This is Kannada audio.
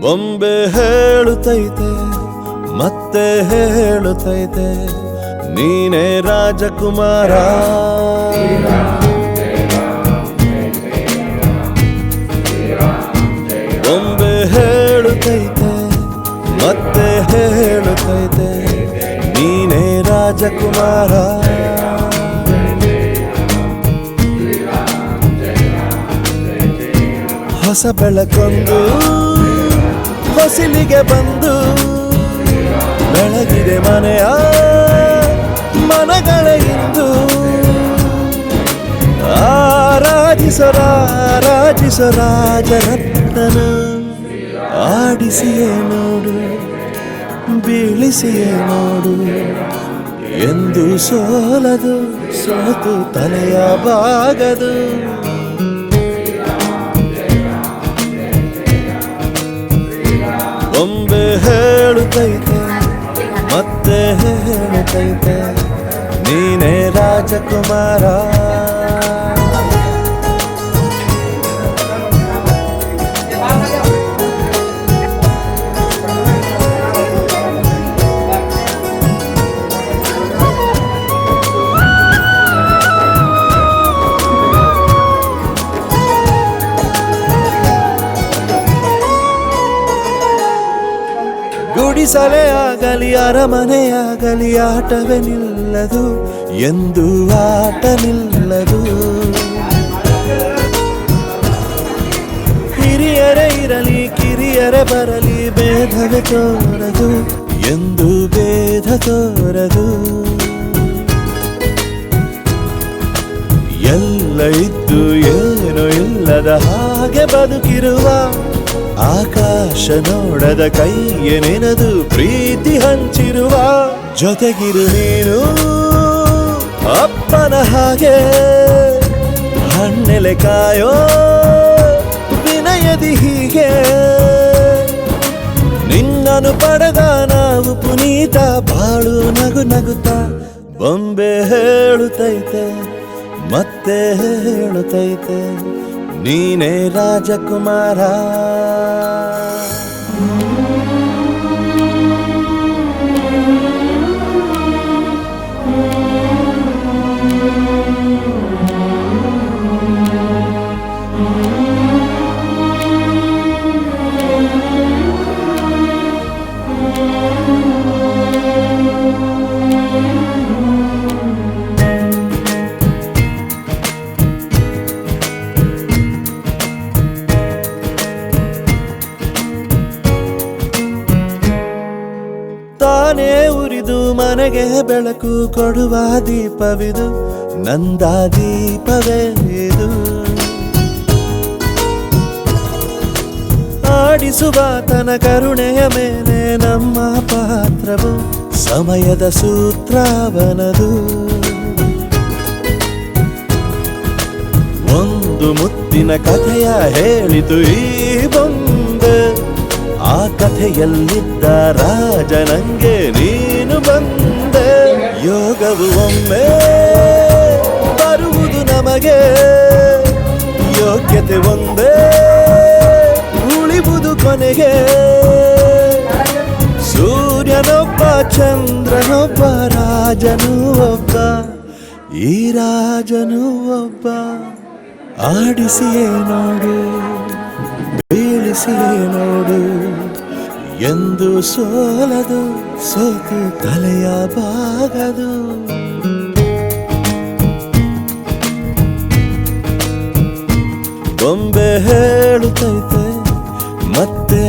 ಬೊಂಬೆ ಹೇಳುತ್ತೈತೆ ಮತ್ತೆ ಹೇಳುತ್ತೈತೆ ನೀನೇ ರಾಜಕುಮಾರ. ಬೊಂಬೆ ಹೇಳುತ್ತೈತೆ ಮತ್ತೆ ಹೇಳುತ್ತೈತೆ ನೀನೇ ರಾಜಕುಮಾರ. ಹೊಸ ಬೆಳಕೊಂದು ಹೊಸಿಲಿಗೆ ಬಂದು ಬೆಳಗಿದೆ ಮನೆಯ ಮನಗಳ ಇಂದು. ಆರಾಧಿಸೋ ರಾಜರತ್ನನ ಆಡಿಸಿಯೇ ನೋಡು ಬೀಳಿಸಿಯೇ ನೋಡು ಎಂದು ಸೋಲದು ಸೋತು ತಲೆಯ ಬಾಗದು. ಬೊಂಬೆ ಹೇಳುತ್ತೈತೆ ಮತ್ತೆ ಹೇಳುತ್ತೈತೆ ನೀನೇ ರಾಜಕುಮಾರ. ಗುಡಿಸಲೇ ಆಗಲಿ ಅರಮನೆಯಾಗಲಿ ಆಟವೇ ನಿಲ್ಲದು ಎಂದು ಆಟ ನಿಲ್ಲದು. ಹಿರಿಯರೇ ಇರಲಿ ಕಿರಿಯರೇ ಬರಲಿ ಭೇದವೇ ತೋರದು ಎಂದು ಭೇದ ತೋರದು. ಎಲ್ಲ ಇದ್ದು ಏನೋ ಇಲ್ಲದ ಹಾಗೆ ಬದುಕಿರುವ ಆಕಾಶ ನೋಡದ ಕೈಯೇ ನೆನೆದು ಪ್ರೀತಿ ಹಂಚಿರುವ ಜೊತೆಗಿರು ನೀನು ಅಪ್ಪನ ಹಾಗೆ ಹಣ್ಣೆಲೆ ಕಾಯೋ ವಿನಯದಿ ಹೀಗೆ. ನಿನ್ನನ್ನು ಪಡೆದ ನಾವು ಪುನೀತ ಬಾಳು ನಗು ನಗುತ್ತಾ. ಬೊಂಬೆ ಹೇಳುತ್ತೈತೆ ಮತ್ತೆ ಹೇಳುತ್ತೈತೆ ನೀನೇ ರಾಜಕುಮಾರ. ತಾನೇ ಉರಿದು ಮನೆಗೆ ಬೆಳಕು ಕೊಡುವ ದೀಪವಿದು ನಂದ ದೀಪವೇ ಇದು. ಆಡಿಸುವ ತನ ಕರುಣೆಯ ಮೇಲೆ ನಮ್ಮ ಪಾತ್ರವು ಸಮಯದ ಸೂತ್ರವನದು. ಒಂದು ಮುತ್ತಿನ ಕಥೆಯ ಹೇಳಿತು ಈ ಬೊಂಬೆ. ಆ ಕಥೆಯಲ್ಲಿದ್ದ ರಾಜ ನಂಗೆ ನೀನು ಬಂದೆ. ಯೋಗವು ಒಮ್ಮೆ ಬರುವುದು ನಮಗೆ ಯೋಗ್ಯತೆ ಒಂದೇ ಉಳಿವುದು ಕೊನೆಗೆ. ಸೂರ್ಯನೊಬ್ಬ ಚಂದ್ರನೊಬ್ಬ ರಾಜನು ಒಬ್ಬ ಈ ರಾಜನು ಒಬ್ಬ. ಆಡಿಸಿಯೇ ನೋಡು ಬೀಳಿಸಿಯೇ ನೋಡು ಎಂದು ಸೋಲದು ಸೋತು ತಲೆಯ ಬಾಗದು. ಬೊಂಬೆ ಹೇಳುತ್ತೈತೆ ಮತ್ತೆ